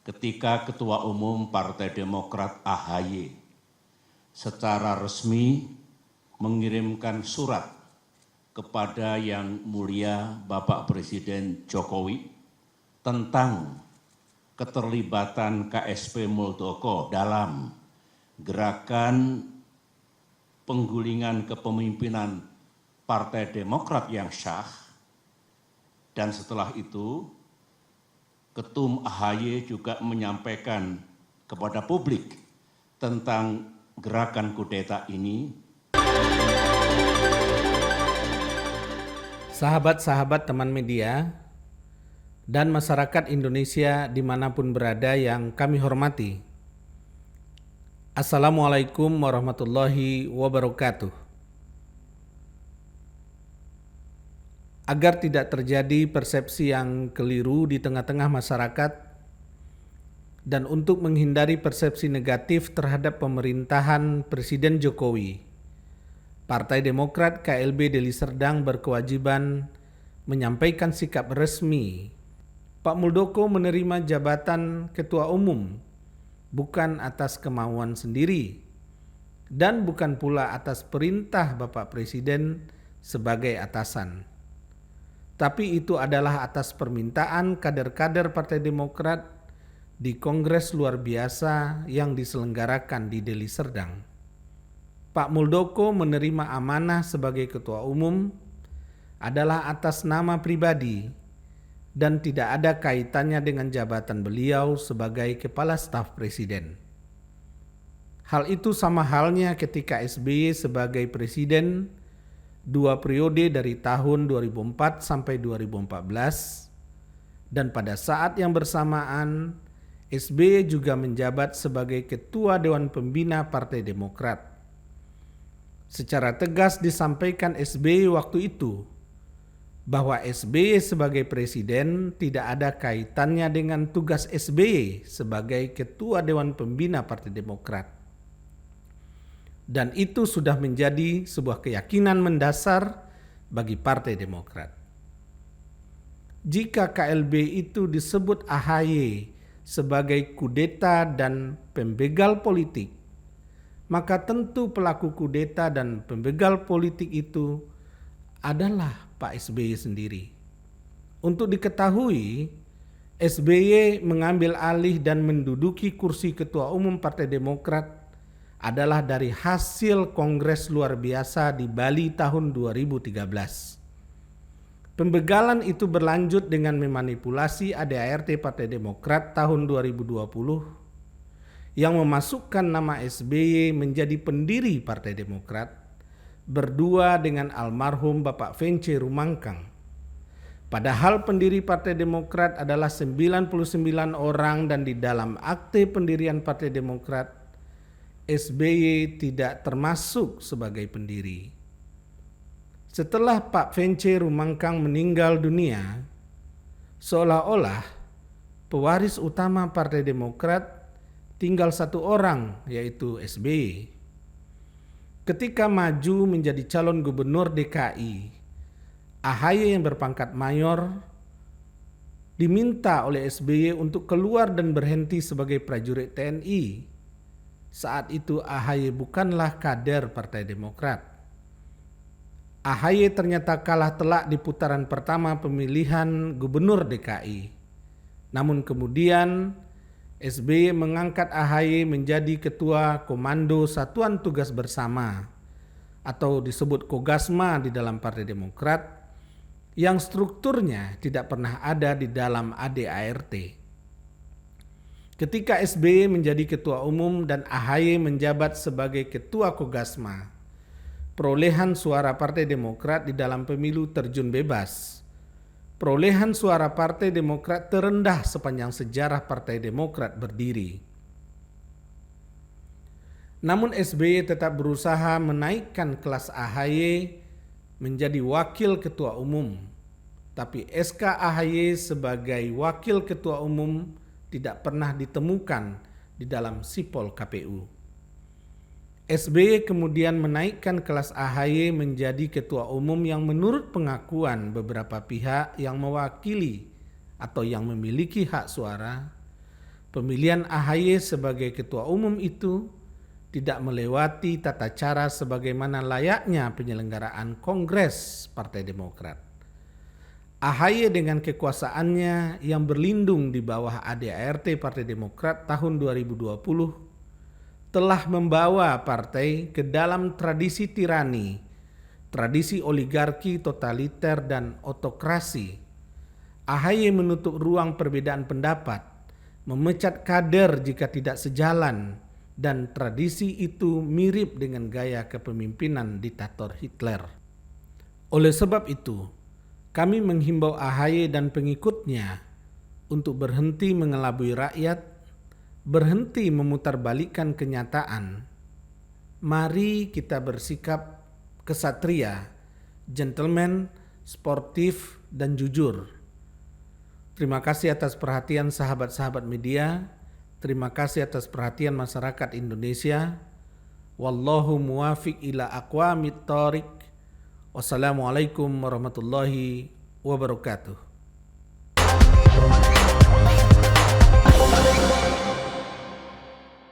ketika Ketua Umum Partai Demokrat AHY secara resmi mengirimkan surat kepada Yang Mulia Bapak Presiden Jokowi tentang keterlibatan KSP Muldoko dalam gerakan penggulingan kepemimpinan Partai Demokrat yang syah, dan setelah itu Ketum AHY juga menyampaikan kepada publik tentang gerakan kudeta ini. Sahabat-sahabat teman media dan masyarakat Indonesia dimanapun berada yang kami hormati. Assalamualaikum warahmatullahi wabarakatuh. Agar tidak terjadi persepsi yang keliru di tengah-tengah masyarakat dan untuk menghindari persepsi negatif terhadap pemerintahan Presiden Jokowi, Partai Demokrat KLB Deli Serdang berkewajiban menyampaikan sikap resmi. Pak Muldoko menerima jabatan Ketua Umum bukan atas kemauan sendiri dan bukan pula atas perintah Bapak Presiden sebagai atasan. Tapi itu adalah atas permintaan kader-kader Partai Demokrat di Kongres luar biasa yang diselenggarakan di Deli Serdang. Pak Muldoko menerima amanah sebagai Ketua Umum adalah atas nama pribadi dan tidak ada kaitannya dengan jabatan beliau sebagai Kepala Staf Presiden. Hal itu sama halnya ketika SBY sebagai Presiden 2 periode dari tahun 2004 sampai 2014, dan pada saat yang bersamaan SBY juga menjabat sebagai Ketua Dewan Pembina Partai Demokrat. Secara tegas disampaikan SBY waktu itu bahwa SBY sebagai Presiden tidak ada kaitannya dengan tugas SBY sebagai Ketua Dewan Pembina Partai Demokrat. Dan itu sudah menjadi sebuah keyakinan mendasar bagi Partai Demokrat. Jika KLB itu disebut AHY sebagai kudeta dan pembegal politik, maka tentu pelaku kudeta dan pembegal politik itu adalah Pak SBY sendiri. Untuk diketahui, SBY mengambil alih dan menduduki kursi Ketua Umum Partai Demokrat adalah dari hasil Kongres luar biasa di Bali tahun 2013. Pembegalan itu berlanjut dengan memanipulasi ADART Partai Demokrat tahun 2020 yang memasukkan nama SBY menjadi pendiri Partai Demokrat berdua dengan almarhum Bapak Vence Rumangkang. Padahal pendiri Partai Demokrat adalah 99 orang dan di dalam akte pendirian Partai Demokrat SBY tidak termasuk sebagai pendiri. Setelah Pak Vence Rumangkang meninggal dunia, seolah-olah pewaris utama Partai Demokrat tinggal satu orang, yaitu SBY. Ketika maju menjadi calon gubernur DKI, AHY yang berpangkat mayor diminta oleh SBY untuk keluar dan berhenti sebagai prajurit TNI. Saat itu AHY bukanlah kader Partai Demokrat. AHY ternyata kalah telak di putaran pertama pemilihan gubernur DKI. Namun kemudian SBY mengangkat AHY menjadi Ketua Komando Satuan Tugas Bersama atau disebut Kogasma di dalam Partai Demokrat yang strukturnya tidak pernah ada di dalam ADART. Ketika SBY menjadi Ketua Umum dan AHY menjabat sebagai Ketua Kogasma, perolehan suara Partai Demokrat di dalam pemilu terjun bebas. Perolehan suara Partai Demokrat terendah sepanjang sejarah Partai Demokrat berdiri. Namun SBY tetap berusaha menaikkan kelas AHY menjadi Wakil Ketua Umum. Tapi SK AHY sebagai Wakil Ketua Umum tidak pernah ditemukan di dalam sipol KPU. SBY kemudian menaikkan kelas AHY menjadi Ketua Umum yang menurut pengakuan beberapa pihak yang mewakili atau yang memiliki hak suara Pemilihan AHY sebagai ketua umum itu tidak melewati tata cara sebagaimana layaknya penyelenggaraan Kongres Partai Demokrat. AHY dengan kekuasaannya yang berlindung di bawah ADART Partai Demokrat tahun 2020 telah membawa partai ke dalam tradisi tirani, tradisi oligarki totaliter dan otokrasi. AHY menutup ruang perbedaan pendapat, memecat kader jika tidak sejalan, dan tradisi itu mirip dengan gaya kepemimpinan diktator Hitler. Oleh sebab itu, kami menghimbau AHY dan pengikutnya untuk berhenti mengelabui rakyat, berhenti memutarbalikkan kenyataan. Mari kita bersikap kesatria, gentleman, sportif, dan jujur. Terima kasih atas perhatian sahabat-sahabat media. Terima kasih atas perhatian masyarakat Indonesia. Wallahu muwafiq ila aqwamit thoriq. Wassalamualaikum warahmatullahi wabarakatuh.